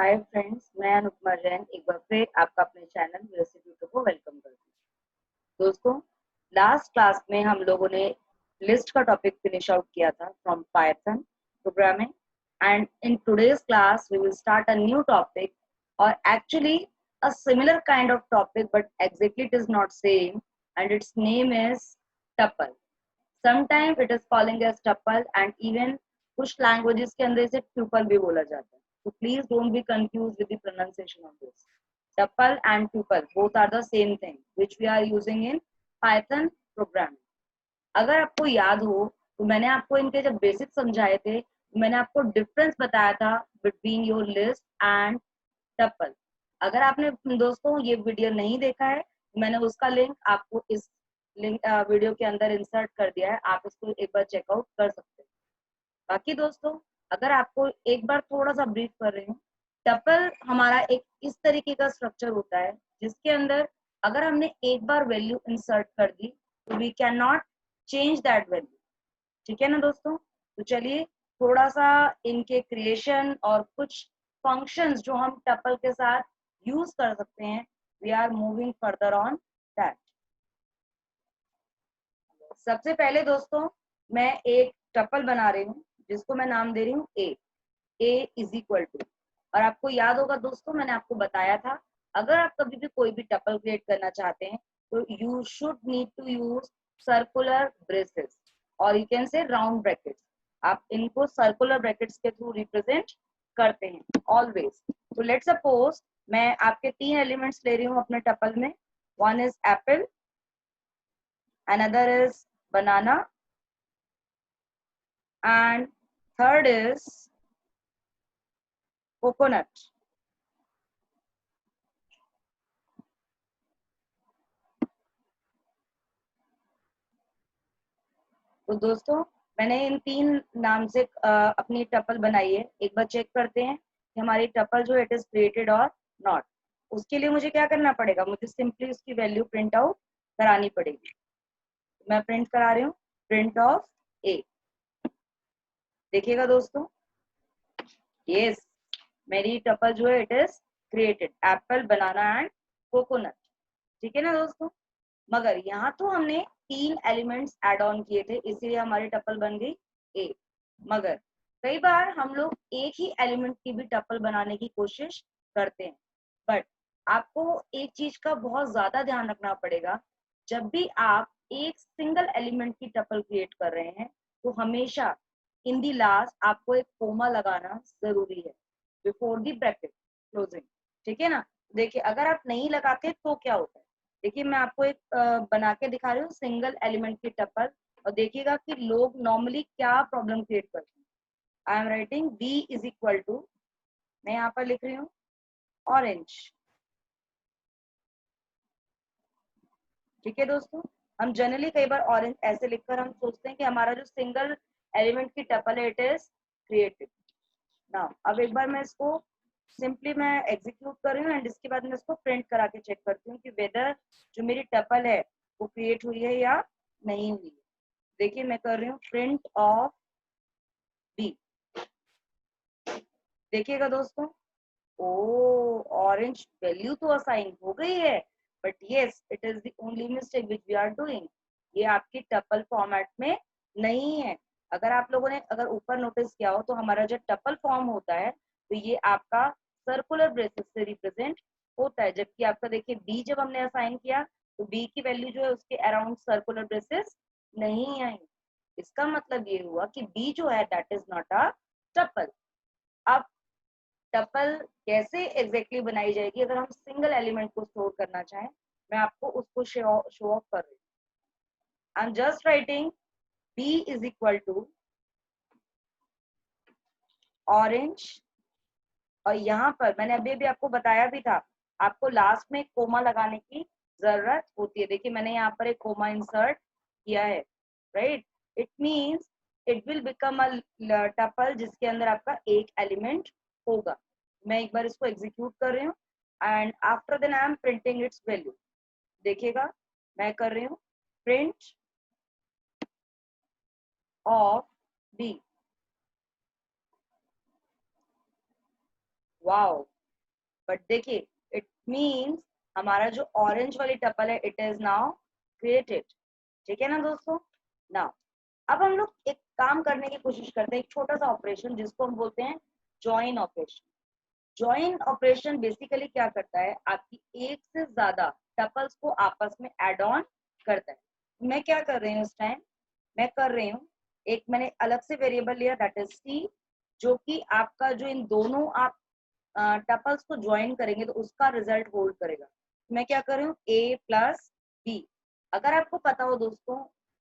Hi friends, मैं अनुपमा जैन एक बार फिर आपका अपने चैनल रेसिपी को वेलकम करती हूँ। दोस्तों, लास्ट क्लास में हम लोगों ने लिस्ट का टॉपिक फिनिश आउट किया था from Python programming, and in today's class we will start a new topic, और actually a similar kind of topic but exactly it is not same, and its name is tuple. Sometimes it is calling as tuple, and even कुछ languages के अंदर इसे tuple भी बोला जाता है. So please don't be confused with the pronunciation of this. Tuple and tuple both are the same thing which we are using in Python programming. अगर आपको याद हो तो मैंने आपको इनके जब बेसिक समझाए थे तो मैंने आपको डिफरेंस बताया था between your list and tuple. अगर आपने दोस्तों ये वीडियो नहीं देखा है, मैंने उसका लिंक आपको इस लिंक वीडियो के अंदर इंसर्ट कर दिया है, आप इसको एक बार चेकआउट कर सकते हैं. बाकी दोस्तों, अगर आपको एक बार थोड़ा सा ब्रीफ कर रही हूँ, टपल हमारा एक इस तरीके का स्ट्रक्चर होता है जिसके अंदर अगर हमने एक बार वैल्यू इंसर्ट कर दी तो we can not change that value. ठीक है ना दोस्तों? तो चलिए थोड़ा सा इनके क्रिएशन और कुछ फंक्शंस जो हम टपल के साथ यूज कर सकते हैं, we are moving further on that. सबसे पहले दोस्तों मैं एक टपल बना रही हूँ जिसको मैं नाम दे रही हूँ ए इज इक्वल टू. और आपको याद होगा दोस्तों, मैंने आपको बताया था अगर आप कभी भी कोई भी टपल क्रिएट करना चाहते हैं तो you should need to use circular braces और you can say round brackets. आप इनको सर्कुलर ब्रैकेट्स के थ्रू रिप्रेजेंट करते हैं ऑलवेज. तो लेट्स सपोज मैं आपके 3 एलिमेंट्स ले रही हूँ अपने टपल में. One is Apple, another is banana, and third is coconut. तो दोस्तों मैंने इन 3 नाम से अपनी टपल बनाई है. एक बार चेक करते हैं कि हमारी टपल जो इट इज क्रिएटेड और नॉट. उसके लिए मुझे क्या करना पड़ेगा, मुझे सिंपली उसकी वैल्यू प्रिंट आउट करानी पड़ेगी. मैं प्रिंट करा रही हूँ प्रिंट ऑफ ए. देखिएगा दोस्तों, यस, मेरी टपल जो है it is created Apple, banana and coconut. ठीक है ना दोस्तों? मगर यहाँ तो हमने 3 एलिमेंट्स ऐड ऑन किए थे इसीलिए हमारी टपल बन गई ए. मगर कई बार हम लोग एक ही एलिमेंट की भी टपल बनाने की कोशिश करते हैं. बट आपको एक चीज का बहुत ज्यादा ध्यान रखना पड़ेगा. जब भी आप एक सिंगल एलिमेंट की टपल क्रिएट कर रहे हैं तो हमेशा इन दी लास्ट आपको एक कोमा लगाना जरूरी है बिफोर दी ब्रैकेट क्लोजिंग. ठीक है ना? देखिए अगर आप नहीं लगाते तो क्या होता है. देखिए मैं आपको एक बना के दिखा रही हूँ सिंगल एलिमेंट की टपल, और देखिएगा कि लोग नॉर्मली क्या प्रॉब्लम क्रिएट करते हैं. I am writing B is equal to, मैं यहाँ पर लिख रही हूँ ऑरेंज. ठीक है दोस्तों, हम जनरली कई बार ऑरेंज ऐसे लिखकर हम सोचते हैं कि हमारा जो सिंगल एलिमेंट की टपल है इट इज क्रिएटेड. नाउ अब एक बार मैं इसको सिंपली मैं एग्जीक्यूट कर रही हूँ एंड इसके बाद मैं इसको प्रिंट करा के चेक करती हूँ कि वेदर जो मेरी टपल है वो क्रिएट हुई है या नहीं हुई है. देखिए मैं कर रही हूँ प्रिंट ऑफ बी. देखिएगा दोस्तों, ओ ऑरेंज वैल्यू तो असाइन हो गई है, but yes it is the only mistake which we are doing. ये आपकी टपल फॉर्मेट में नहीं है. अगर आप लोगों ने अगर ऊपर नोटिस किया हो तो हमारा जो टपल फॉर्म होता है तो ये आपका सर्कुलर ब्रेसेस से रिप्रेजेंट होता है, जबकि आपका देखिए बी जब हमने असाइन किया तो बी की वैल्यू जो है उसके अराउंड सर्कुलर ब्रेसेस नहीं आई. इसका मतलब ये हुआ कि बी जो है that is not a tuple. अब टपल कैसे एग्जैक्टली बनाई जाएगी अगर हम सिंगल एलिमेंट को स्टोर करना चाहें, मैं आपको उसको शो ऑफ कर रही हूँ. I am just writing B is equal to orange, और यहाँ पर मैंने अभी भी आपको बताया भी था आपको लास्ट में कोमा लगाने की जरूरत होती है. देखिए मैंने यहाँ पर एक कोमा इंसर्ट किया है, right. It means it will become a tuple जिसके अंदर आपका एक एलिमेंट होगा. मैं एक बार इसको एग्जीक्यूट कर रही हूँ and after then I am printing its value. देखिएगा मैं कर रही हूँ print of B. Wow, but देखिए इट मीन्स हमारा जो ऑरेंज वाली टपल है इट इज नाउ क्रिएटेड। ठीक है ना दोस्तों। नाउ अब हम लोग एक काम करने की कोशिश करते हैं, एक छोटा सा ऑपरेशन जिसको हम बोलते हैं join operation. Join operation basically क्या करता है, आपकी एक से ज्यादा टपल्स को आपस में एड ऑन करता है। मैं क्या कर रही हूँ इस टाइम, मैं कर रही हूँ एक मैंने अलग से वेरिएबल लिया दैट इज सी, जो कि आपका जो इन दोनों आप टपल्स को ज्वाइन करेंगे तो उसका रिजल्ट होल्ड करेगा। मैं क्या कर रही हूँ a प्लस बी। अगर आपको पता हो दोस्तों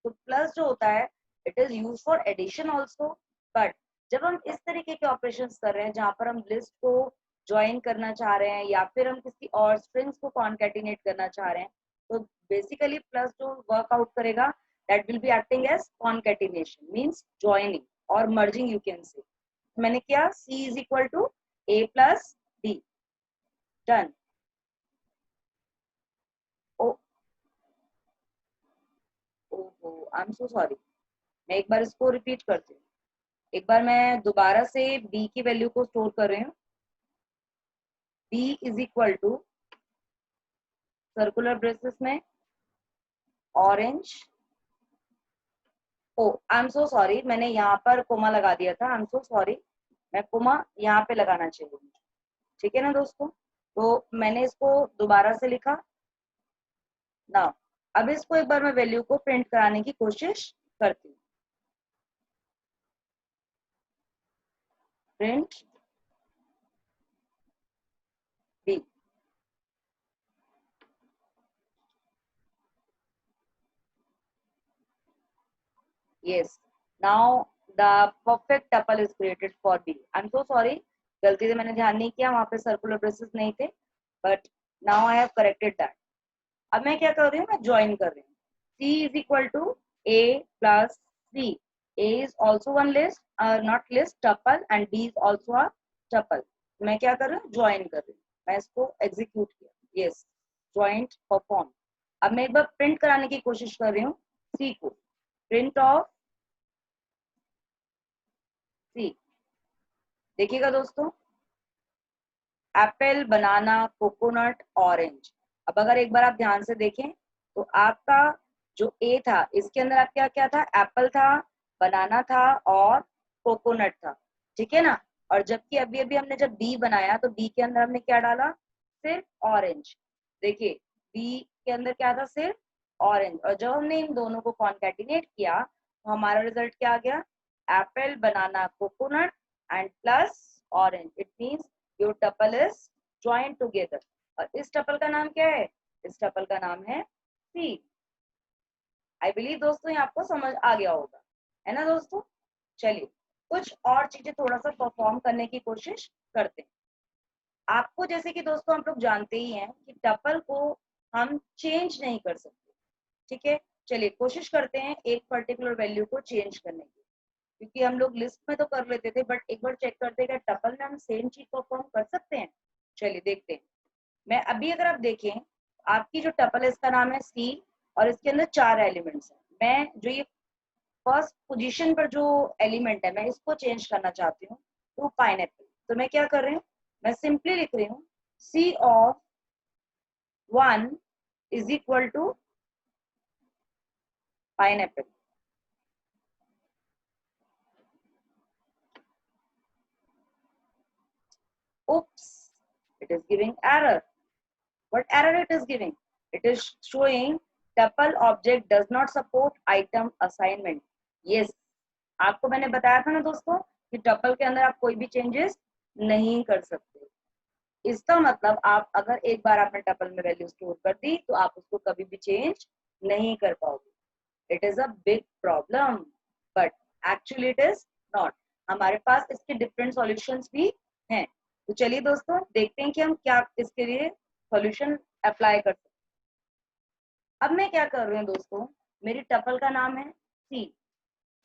तो प्लस जो होता है it is use for addition also, but जब हम इस तरीके के ऑपरेशंस कर रहे हैं जहां पर हम लिस्ट को ज्वाइन करना चाह रहे हैं या फिर हम किसी और स्ट्रिंग्स को कॉन्केटिनेट करना चाह रहे हैं, तो बेसिकली प्लस जो वर्कआउट करेगा that will be acting as concatenation means joining और मर्जिंग यू कैन से। मैंने किया c is equal to a plus b, done. Oh ओहो आई एम सो सॉरी, मैं एक बार इसको रिपीट करती हूँ। एक बार मैं दोबारा से b की वैल्यू को स्टोर कर रही हूँ। b is equal to circular braces में orange, oh I am so sorry मैंने यहाँ पर कोमा लगा दिया था, आई एम सो सॉरी, मैं कोमा यहाँ पे लगाना चाहिए मुझे। ठीक है ना दोस्तों, तो मैंने इसको दोबारा से लिखा ना। अब इसको एक बार मैं वैल्यू को प्रिंट कराने की कोशिश करती हूँ। Print b, yes, now the perfect tuple is created for b। I'm so sorry, गलती से मैंने ध्यान नहीं किया, वहां पे सर्कुलर ब्रेसेस नहीं थे, but now I have corrected that. अब मैं क्या कर रही हूँ, मैं ज्वाइन कर रही हूँ। c is equal to a plus c, a is also one list not list tuple and b is also a tuple। मैं क्या कर रही हूँ, ज्वाइन कर रही हूँ। मैं इसको एग्जीक्यूट किया, यस, ज्वाइंट परफॉर्म। अब मैं एक बार प्रिंट कराने की कोशिश कर रही हूँ c को, प्रिंट ऑफ c। देखिएगा दोस्तों, एप्पल बनाना कोकोनट ऑरेंज। अब अगर एक बार आप ध्यान से देखें तो आपका जो ए था इसके अंदर आप क्या क्या था, एप्पल था, बनाना था और कोकोनट था। ठीक है ना। और जबकि अभी अभी हमने जब बी बनाया तो बी के अंदर हमने क्या डाला, सिर्फ ऑरेंज। देखिए बी के अंदर क्या था, सिर्फ ऑरेंज, और जब हमने इन दोनों को कॉन्कैटिनेट किया तो हमारा रिजल्ट क्या आ गया, apple banana coconut and plus orange. It means your tuple is join together. और इस टपल का नाम क्या है, इस टपल का नाम है सी। आई बिलीव दोस्तों ये आपको समझ आ गया होगा, है ना दोस्तों। चलिए कुछ और चीजें थोड़ा सा परफॉर्म करने की कोशिश करते हैं। आपको जैसे कि दोस्तों हम लोग जानते ही हैं कि टपल को हम चेंज नहीं कर सकते। ठीक है, चलिए कोशिश करते हैं एक पर्टिकुलर वैल्यू को चेंज करने की, क्योंकि हम लोग लिस्ट में तो कर लेते थे बट एक बार चेक करते हैं क्या टपल में हम सेम चीज परफॉर्म कर सकते हैं। चलिए देखते हैं। मैं अभी अगर आप देखें, आपकी जो टपल है इसका नाम है सी और इसके अंदर 4 एलिमेंट्स हैं। मैं जो ये फर्स्ट पोजीशन पर जो एलिमेंट है मैं इसको चेंज करना चाहती हूँ टू पाइनएप्पल। तो मैं क्या कर रही हूँ, मैं सिंपली लिख रही हूँ C of 1 is equal to pineapple. Oops, it is giving error. What error it is giving? It is showing tuple object does not support item assignment. Yes, आपको मैंने बताया था ना दोस्तों कि टपल के अंदर आप कोई भी चेंजेस नहीं कर सकते। इसका मतलब आप अगर एक बार आपने टपल में वैल्यू स्टोर कर दी तो आप उसको कभी भी चेंज नहीं कर पाओगे। It is a big problem, but actually it is not. हमारे पास इसके डिफरेंट सॉल्यूशंस भी हैं। तो चलिए दोस्तों देखते हैं कि हम क्या इसके लिए सॉल्यूशन अप्लाई कर सकते हैं। अब मैं क्या कर रही हूँ दोस्तों, मेरी टपल का नाम है सी।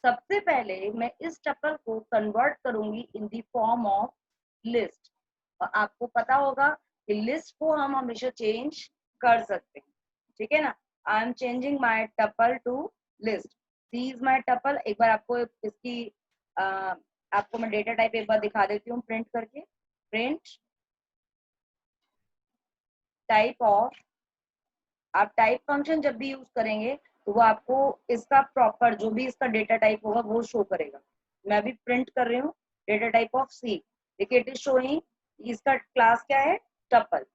सबसे पहले मैं इस टपल को कन्वर्ट करूंगी इन द फॉर्म ऑफ लिस्ट। और आपको पता होगा कि लिस्ट को हम हमेशा चेंज कर सकते हैं। ठीक है ना। I am changing my tuple to list. C is my tuple. एक बार आपको इसकी आपको मैं डेटा टाइप एक बार दिखा देती हूँ प्रिंट करके। प्रिंट टाइप ऑफ, आप टाइप फंक्शन जब भी यूज करेंगे तो वो आपको इसका प्रॉपर जो भी इसका डेटा टाइप होगा वो शो करेगा। मैं अभी प्रिंट कर रही हूँ डेटा टाइप ऑफ सी, देखिए इट इज शोइंग, इसका क्लास क्या है, टपल,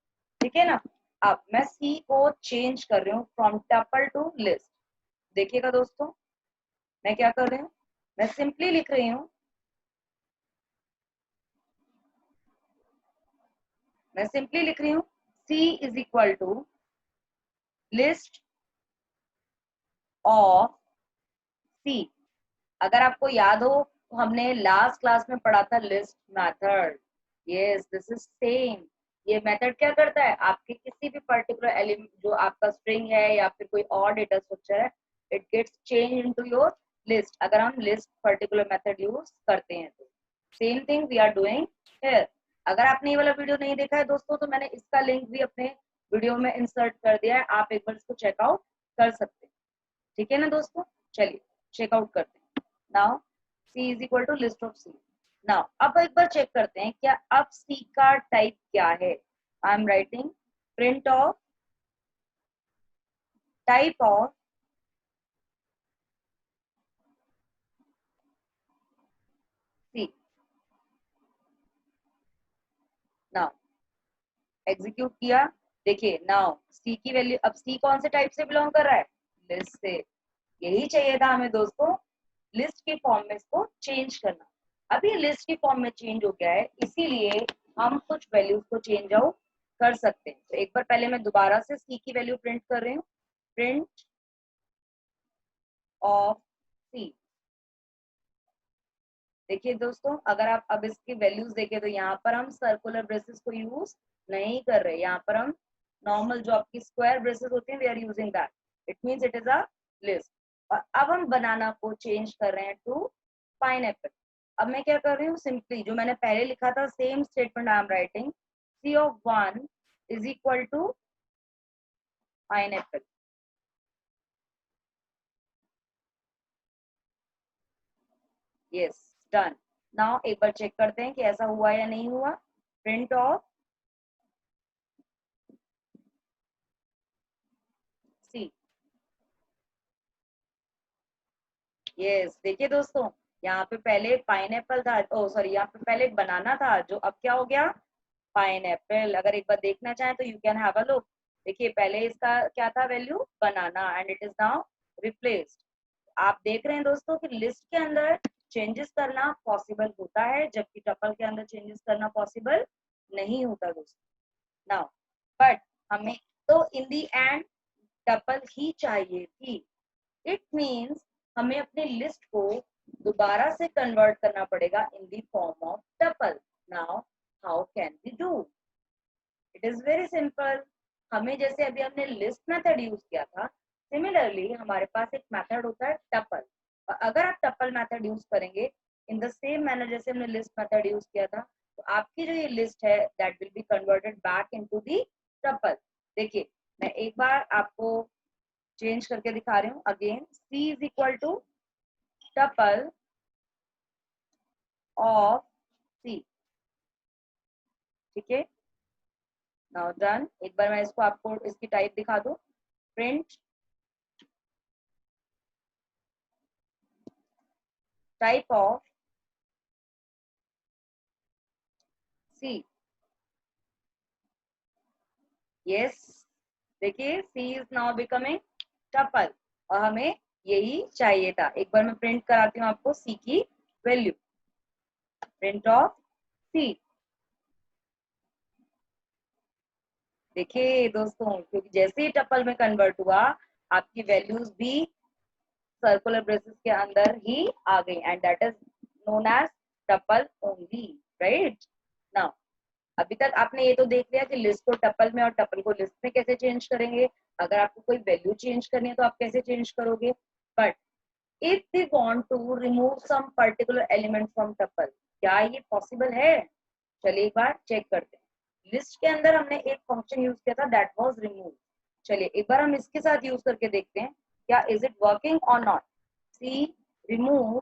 ठीक है ना। अब मैं सी को चेंज कर रही हूँ फ्रॉम टपल टू लिस्ट। देखिएगा दोस्तों मैं क्या कर रही हूँ, मैं सिंपली लिख रही हूँ, मैं सिंपली लिख रही हूँ C is equal to list of C. अगर आपको याद हो तो हमने लास्ट क्लास में पढ़ा था list method. Yes this is same. ये मेथड क्या करता है, आपके किसी भी पर्टिकुलर एलिमेंट जो आपका स्ट्रिंग है या फिर कोई और डेटा स्ट्रक्चर है, it gets change into your list अगर हम लिस्ट पर्टिकुलर मेथड यूज करते हैं तो। Same thing we are doing here. अगर आपने ये वाला वीडियो नहीं देखा है दोस्तों तो मैंने इसका लिंक भी अपने वीडियो में इंसर्ट कर दिया है, आप एक बार इसको चेकआउट कर सकते हैं, ठीक है ना दोस्तों। चलिए चेकआउट करते हैं। Now C is equal to list of C. Now अब एक बार चेक करते हैं क्या अब सी का टाइप क्या है। I am writing print of type of C. Now execute किया, देखिए नाउ सी की वैल्यू, अब सी कौन से टाइप से बिलोंग कर रहा है, लिस्ट से। यही चाहिए था हमें दोस्तों, लिस्ट के फॉर्म में इसको चेंज करना। अब ये लिस्ट के फॉर्म में चेंज हो गया है, इसीलिए हम कुछ वैल्यूज को चेंज आउट कर सकते हैं। तो एक बार पहले मैं दोबारा से सी की वैल्यू प्रिंट कर रही हूँ, प्रिंट ऑफ सी। देखिए दोस्तों अगर आप अब इसकी वैल्यूज देखें तो यहाँ पर हम सर्कुलर ब्रेसेस को यूज नहीं कर रहे, यहाँ पर हम नॉर्मल जो आपकी स्क्वायर ब्रेसेस होती हैं we are using that, it means it is a list. और अब हम बनाना को चेंज कर रहे हैं टू पाइनएप्पल। अब मैं क्या कर रही हूँ, सिंपली जो मैंने पहले लिखा था same statement I am writing, C of 1 is equal to pineapple. Yes done. Now एक बार चेक करते हैं कि ऐसा हुआ या नहीं हुआ। Print of C. यस देखिए दोस्तों यहाँ पे पहले पाइनएप्पल था, ओ सॉरी यहाँ पे पहले बनाना था जो अब क्या हो गया, पाइनएप्पल। अगर एक बार देखना चाहें तो you can have a look. देखिए पहले इसका क्या था value, banana, and it is now replaced. आप देख रहे हैं दोस्तों कि लिस्ट के अंदर चेंजेस करना पॉसिबल होता है जबकि टपल के अंदर चेंजेस करना पॉसिबल नहीं होता दोस्तों। नाउ बट हमें तो इन दी एंड टपल ही चाहिए थी, इट मीन्स हमें अपनी लिस्ट को दोबारा से कन्वर्ट करना पड़ेगा in the form of tuple. Now how can we do, it is very simple. हमें जैसे अभी हमने लिस्ट मेथड यूज किया था, सिमिलरली हमारे पास एक मेथड होता है टपल। और अगर आप टपल मेथड यूज करेंगे इन द सेम मैनर जैसे हमने लिस्ट मेथड यूज किया था, तो आपकी जो ये लिस्ट है that will be converted back into the tuple. देखिए मैं एक बार आपको चेंज करके दिखा रही हूँ again, C is equal to tuple of C, ठीक है। Now done. एक बार मैं इसको आपको इसकी टाइप दिखा दूं, print type of C. Yes देखिए C is now becoming tuple और हमें यही चाहिए था। एक बार मैं प्रिंट कराती हूँ आपको सी की वैल्यू, प्रिंट ऑफ सी। देखिए दोस्तों क्योंकि जैसे ही टपल में कन्वर्ट हुआ आपकी वैल्यूज भी सर्कुलर ब्रेसेस के अंदर ही आ गई and that is known as tuple only, right. Now अभी तक आपने ये तो देख लिया कि लिस्ट को टपल में और टपल को लिस्ट में कैसे चेंज करेंगे। अगर आपको कोई वैल्यू चेंज करनी है तो आप कैसे चेंज करोगे। But if we want to remove some particular element from tuple, क्या ये पॉसिबल है, चलिए एक बार चेक करते हैं। लिस्ट के अंदर हमने एक फंक्शन यूज किया था दैट वाज रिमूव। चलिए एक बार हम इसके साथ यूज करके देखते हैं क्या इज इट वर्किंग और not. C remove,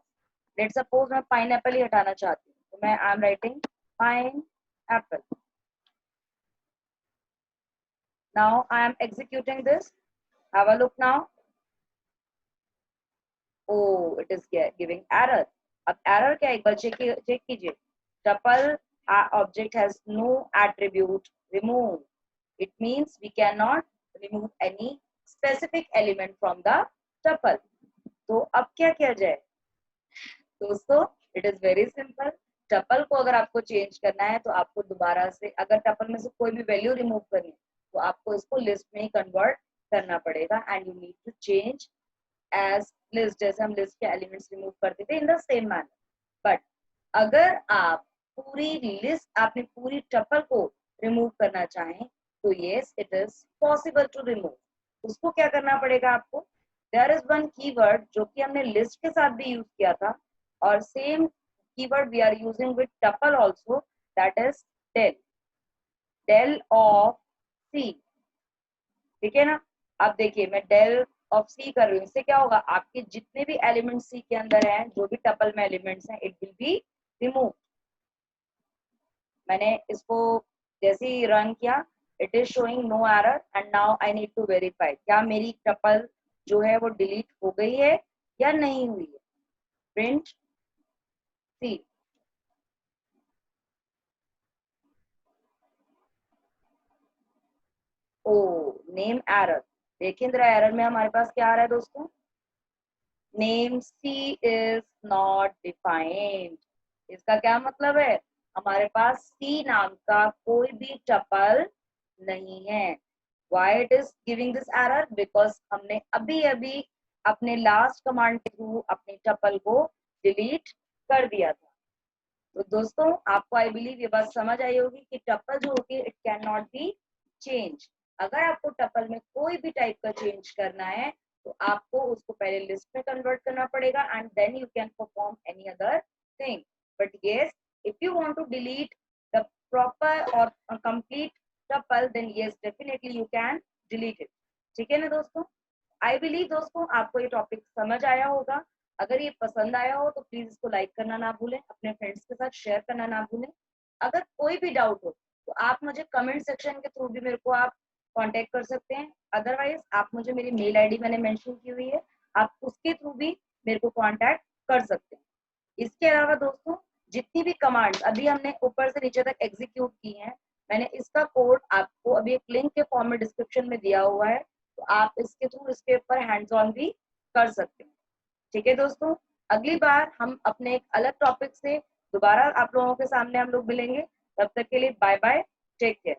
let suppose मैं पाइनएप्पल ही हटाना चाहती हूँ तो मैं I am writing pineapple. Now I am executing this. Have a look now. Oh, it is giving error. अब error क्या है, एक बार check कीजिए. Tuple object has no attribute remove. It means we cannot remove any specific element from the tuple. तो अब क्या किया जाए दोस्तों? It is very simple. Tuple को अगर आपको चेंज करना है तो आपको दोबारा से, अगर टपल में से कोई भी वैल्यू रिमूव करनी है तो आपको इसको लिस्ट में ही कन्वर्ट करना पड़ेगा. And you need to change as list, जैसे हम लिस्ट के एलिमेंट्स रिमूव करते थे in the same manner. But अगर आप पूरी लिस्ट, आपने पूरी टपल को रिमूव करना चाहें तो yes, it is possible to remove. उसको क्या करना पड़ेगा आपको? देयर इज वन कीवर्ड जो कि हमने लिस्ट के साथ भी यूज किया था, और same keyword we are using with tuple also, that is del. del of c. ठीक है ना? अब देखिए मैं del ऑफ c कर रही हूँ. इससे क्या होगा? आपके जितने भी एलिमेंट c के अंदर हैं, जो भी टपल में एलिमेंट्स हैं, इट विल बी रिमूव. मैंने इसको जैसे ही रन किया, it is showing no error. And now I need to verify क्या मेरी टपल जो है वो डिलीट हो गई है या नहीं हुई है. प्रिंट सी. ओ, नेम एरर. देखिए जरा एरर में हमारे पास क्या आ रहा है दोस्तों? Name C is not defined. इसका क्या मतलब है? हमारे पास सी नाम का कोई भी टपल नहीं है. Why it is giving this error? Because हमने अभी अभी अपने लास्ट कमांड के थ्रू अपने टपल को डिलीट कर दिया था. तो दोस्तों आपको आई बिलीव ये बात समझ आई होगी कि टपल जो होती है it can not be change. अगर आपको टपल में कोई भी टाइप का चेंज करना है तो आपको उसको पहले लिस्ट में कन्वर्ट करना पड़ेगा and then you can perform any other thing. But yes, if you want to delete the proper और complete tuple, then yes, definitely you can delete it. ठीक है ना दोस्तों? आई बिलीव दोस्तों आपको ये टॉपिक समझ आया होगा. अगर ये पसंद आया हो तो प्लीज इसको लाइक करना ना भूलें, अपने फ्रेंड्स के साथ शेयर करना ना भूलें. अगर कोई भी डाउट हो तो आप मुझे कमेंट सेक्शन के थ्रू भी मेरे को आप कांटेक्ट कर सकते हैं. अदरवाइज आप मुझे मेरी मेल आईडी मैंने मेंशन की हुई है, आप उसके थ्रू भी मेरे को कांटेक्ट कर सकते हैं. इसके अलावा दोस्तों जितनी भी कमांड्स अभी हमने ऊपर से नीचे तक एग्जीक्यूट की हैं, मैंने इसका कोड आपको अभी एक लिंक के फॉर्म में डिस्क्रिप्शन में दिया हुआ है, तो आप इसके थ्रू इसके ऊपर हैंड्स ऑन भी कर सकते हैं. ठीक है दोस्तों, अगली बार हम अपने एक अलग टॉपिक से दोबारा आप लोगों के सामने हम लोग मिलेंगे. तब तक के लिए बाय बाय, टेक केयर.